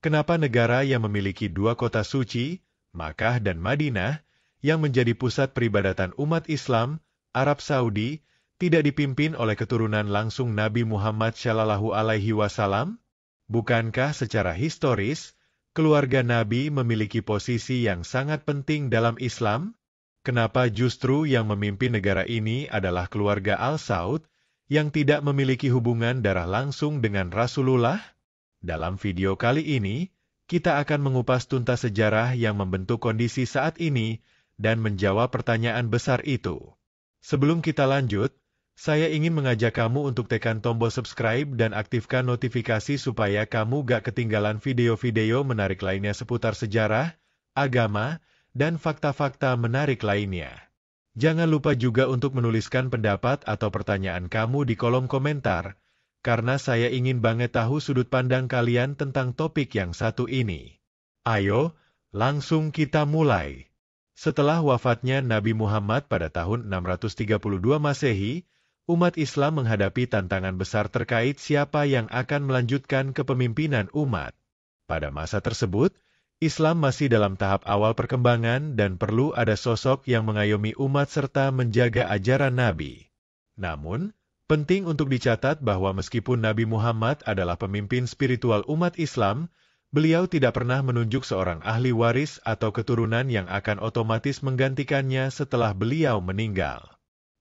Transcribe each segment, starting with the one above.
kenapa negara yang memiliki dua kota suci, Makkah dan Madinah, yang menjadi pusat peribadatan umat Islam, Arab Saudi, tidak dipimpin oleh keturunan langsung Nabi Muhammad Shallallahu Alaihi Wasallam? Bukankah secara historis, keluarga Nabi memiliki posisi yang sangat penting dalam Islam? Kenapa justru yang memimpin negara ini adalah keluarga Al-Saud, yang tidak memiliki hubungan darah langsung dengan Rasulullah? Dalam video kali ini, kita akan mengupas tuntas sejarah yang membentuk kondisi saat ini dan menjawab pertanyaan besar itu. Sebelum kita lanjut, saya ingin mengajak kamu untuk tekan tombol subscribe dan aktifkan notifikasi supaya kamu gak ketinggalan video-video menarik lainnya seputar sejarah, agama, dan fakta-fakta menarik lainnya. Jangan lupa juga untuk menuliskan pendapat atau pertanyaan kamu di kolom komentar, karena saya ingin banget tahu sudut pandang kalian tentang topik yang satu ini. Ayo, langsung kita mulai. Setelah wafatnya Nabi Muhammad pada tahun 632 Masehi, umat Islam menghadapi tantangan besar terkait siapa yang akan melanjutkan kepemimpinan umat. Pada masa tersebut, Islam masih dalam tahap awal perkembangan dan perlu ada sosok yang mengayomi umat serta menjaga ajaran Nabi. Namun, penting untuk dicatat bahwa meskipun Nabi Muhammad adalah pemimpin spiritual umat Islam, beliau tidak pernah menunjuk seorang ahli waris atau keturunan yang akan otomatis menggantikannya setelah beliau meninggal.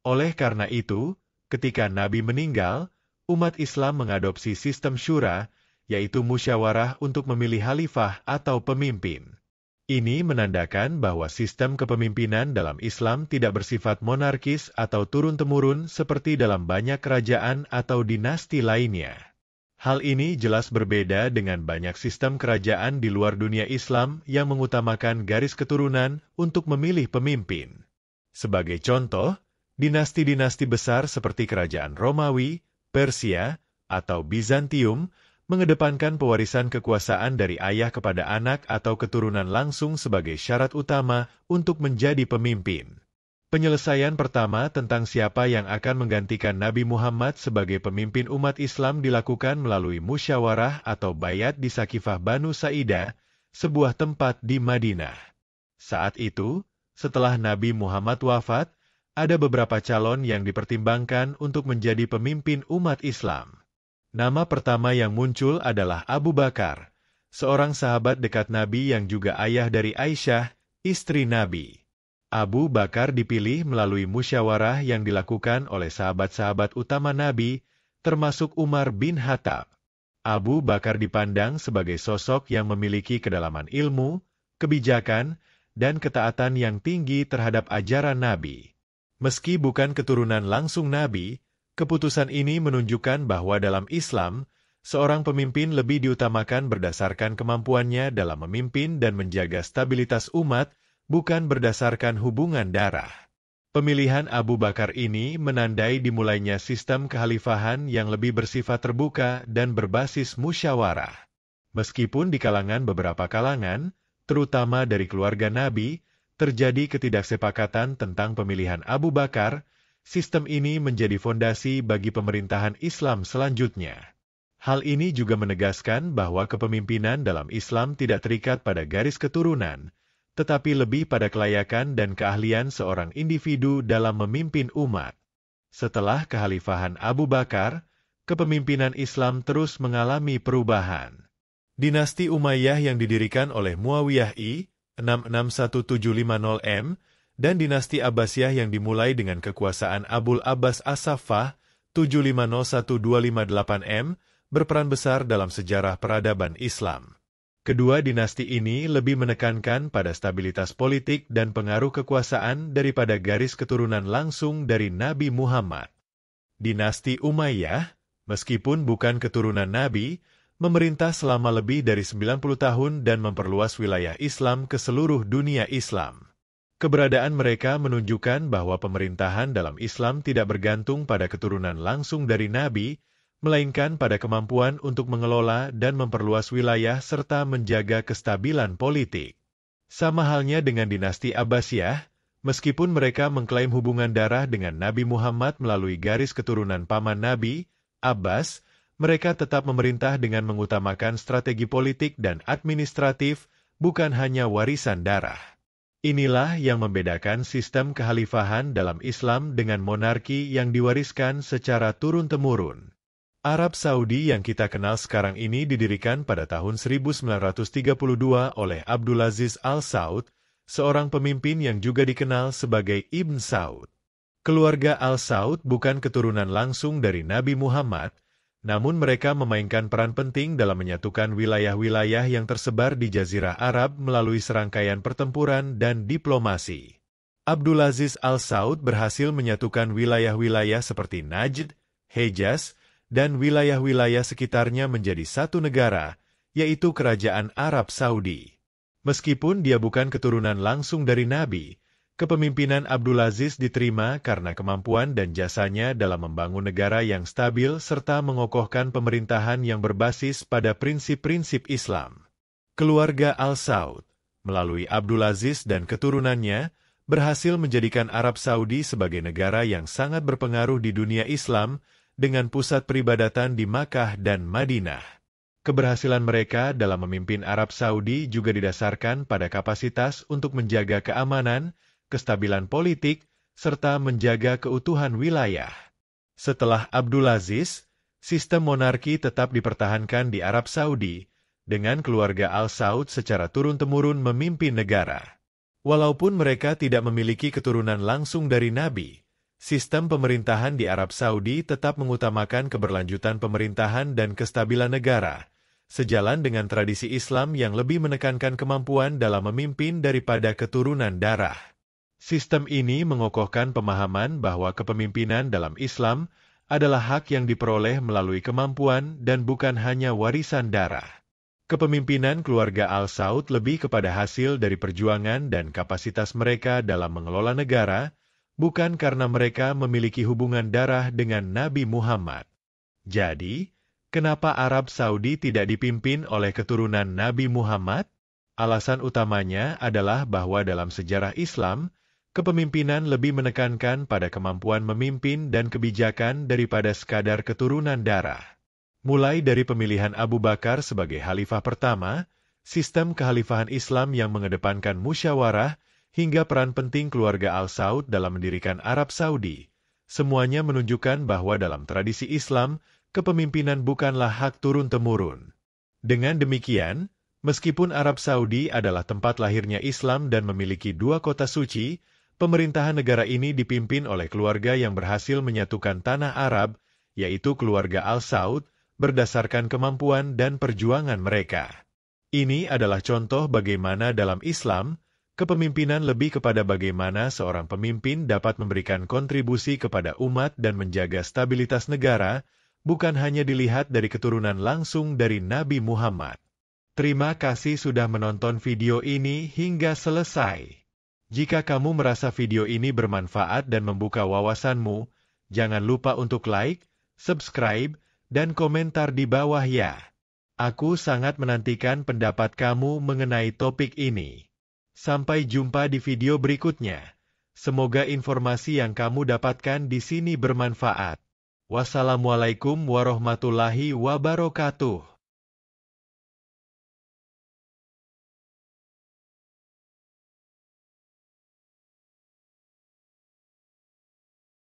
Oleh karena itu, ketika Nabi meninggal, umat Islam mengadopsi sistem syura, yaitu musyawarah untuk memilih khalifah atau pemimpin. Ini menandakan bahwa sistem kepemimpinan dalam Islam tidak bersifat monarkis atau turun-temurun seperti dalam banyak kerajaan atau dinasti lainnya. Hal ini jelas berbeda dengan banyak sistem kerajaan di luar dunia Islam yang mengutamakan garis keturunan untuk memilih pemimpin. Sebagai contoh, dinasti-dinasti besar seperti kerajaan Romawi, Persia, atau Bizantium mengedepankan pewarisan kekuasaan dari ayah kepada anak atau keturunan langsung sebagai syarat utama untuk menjadi pemimpin. Penyelesaian pertama tentang siapa yang akan menggantikan Nabi Muhammad sebagai pemimpin umat Islam dilakukan melalui musyawarah atau bayat di Sakifah Banu Sa'idah, sebuah tempat di Madinah. Saat itu, setelah Nabi Muhammad wafat, ada beberapa calon yang dipertimbangkan untuk menjadi pemimpin umat Islam. Nama pertama yang muncul adalah Abu Bakar, seorang sahabat dekat Nabi yang juga ayah dari Aisyah, istri Nabi. Abu Bakar dipilih melalui musyawarah yang dilakukan oleh sahabat-sahabat utama Nabi, termasuk Umar bin Khattab. Abu Bakar dipandang sebagai sosok yang memiliki kedalaman ilmu, kebijakan, dan ketaatan yang tinggi terhadap ajaran Nabi. Meski bukan keturunan langsung Nabi, keputusan ini menunjukkan bahwa dalam Islam, seorang pemimpin lebih diutamakan berdasarkan kemampuannya dalam memimpin dan menjaga stabilitas umat, bukan berdasarkan hubungan darah. Pemilihan Abu Bakar ini menandai dimulainya sistem kekhalifahan yang lebih bersifat terbuka dan berbasis musyawarah. Meskipun di kalangan beberapa kalangan, terutama dari keluarga Nabi, terjadi ketidaksepakatan tentang pemilihan Abu Bakar, sistem ini menjadi fondasi bagi pemerintahan Islam selanjutnya. Hal ini juga menegaskan bahwa kepemimpinan dalam Islam tidak terikat pada garis keturunan, tetapi lebih pada kelayakan dan keahlian seorang individu dalam memimpin umat. Setelah kekhalifahan Abu Bakar, kepemimpinan Islam terus mengalami perubahan. Dinasti Umayyah yang didirikan oleh Muawiyah I, 661-750 M, dan dinasti Abbasiyah yang dimulai dengan kekuasaan Abul Abbas As-Saffah 750-1258 M berperan besar dalam sejarah peradaban Islam. Kedua dinasti ini lebih menekankan pada stabilitas politik dan pengaruh kekuasaan daripada garis keturunan langsung dari Nabi Muhammad. Dinasti Umayyah, meskipun bukan keturunan Nabi, memerintah selama lebih dari 90 tahun dan memperluas wilayah Islam ke seluruh dunia Islam. Keberadaan mereka menunjukkan bahwa pemerintahan dalam Islam tidak bergantung pada keturunan langsung dari Nabi, melainkan pada kemampuan untuk mengelola dan memperluas wilayah serta menjaga kestabilan politik. Sama halnya dengan dinasti Abbasiyah, meskipun mereka mengklaim hubungan darah dengan Nabi Muhammad melalui garis keturunan paman Nabi, Abbas, mereka tetap memerintah dengan mengutamakan strategi politik dan administratif, bukan hanya warisan darah. Inilah yang membedakan sistem kekhalifahan dalam Islam dengan monarki yang diwariskan secara turun-temurun. Arab Saudi yang kita kenal sekarang ini didirikan pada tahun 1932 oleh Abdulaziz Al Saud, seorang pemimpin yang juga dikenal sebagai Ibn Saud. Keluarga Al Saud bukan keturunan langsung dari Nabi Muhammad, namun mereka memainkan peran penting dalam menyatukan wilayah-wilayah yang tersebar di Jazirah Arab melalui serangkaian pertempuran dan diplomasi. Abdulaziz Al Saud berhasil menyatukan wilayah-wilayah seperti Najd, Hejaz, dan wilayah-wilayah sekitarnya menjadi satu negara, yaitu Kerajaan Arab Saudi. Meskipun dia bukan keturunan langsung dari Nabi, kepemimpinan Abdulaziz diterima karena kemampuan dan jasanya dalam membangun negara yang stabil serta mengokohkan pemerintahan yang berbasis pada prinsip-prinsip Islam. Keluarga Al Saud, melalui Abdulaziz dan keturunannya, berhasil menjadikan Arab Saudi sebagai negara yang sangat berpengaruh di dunia Islam, dengan pusat peribadatan di Makkah dan Madinah. Keberhasilan mereka dalam memimpin Arab Saudi juga didasarkan pada kapasitas untuk menjaga keamanan, kestabilan politik, serta menjaga keutuhan wilayah. Setelah Abdulaziz, sistem monarki tetap dipertahankan di Arab Saudi, dengan keluarga Al Saud secara turun-temurun memimpin negara. Walaupun mereka tidak memiliki keturunan langsung dari Nabi, sistem pemerintahan di Arab Saudi tetap mengutamakan keberlanjutan pemerintahan dan kestabilan negara, sejalan dengan tradisi Islam yang lebih menekankan kemampuan dalam memimpin daripada keturunan darah. Sistem ini mengokohkan pemahaman bahwa kepemimpinan dalam Islam adalah hak yang diperoleh melalui kemampuan dan bukan hanya warisan darah. Kepemimpinan keluarga Al Saud lebih kepada hasil dari perjuangan dan kapasitas mereka dalam mengelola negara, bukan karena mereka memiliki hubungan darah dengan Nabi Muhammad. Jadi, kenapa Arab Saudi tidak dipimpin oleh keturunan Nabi Muhammad? Alasan utamanya adalah bahwa dalam sejarah Islam, kepemimpinan lebih menekankan pada kemampuan memimpin dan kebijakan daripada sekadar keturunan darah. Mulai dari pemilihan Abu Bakar sebagai khalifah pertama, sistem kekhalifahan Islam yang mengedepankan musyawarah, hingga peran penting keluarga Al Saud dalam mendirikan Arab Saudi, semuanya menunjukkan bahwa dalam tradisi Islam, kepemimpinan bukanlah hak turun-temurun. Dengan demikian, meskipun Arab Saudi adalah tempat lahirnya Islam dan memiliki dua kota suci, pemerintahan negara ini dipimpin oleh keluarga yang berhasil menyatukan tanah Arab, yaitu keluarga Al Saud, berdasarkan kemampuan dan perjuangan mereka. Ini adalah contoh bagaimana dalam Islam, kepemimpinan lebih kepada bagaimana seorang pemimpin dapat memberikan kontribusi kepada umat dan menjaga stabilitas negara, bukan hanya dilihat dari keturunan langsung dari Nabi Muhammad. Terima kasih sudah menonton video ini hingga selesai. Jika kamu merasa video ini bermanfaat dan membuka wawasanmu, jangan lupa untuk like, subscribe, dan komentar di bawah ya. Aku sangat menantikan pendapat kamu mengenai topik ini. Sampai jumpa di video berikutnya. Semoga informasi yang kamu dapatkan di sini bermanfaat. Wassalamualaikum warahmatullahi wabarakatuh.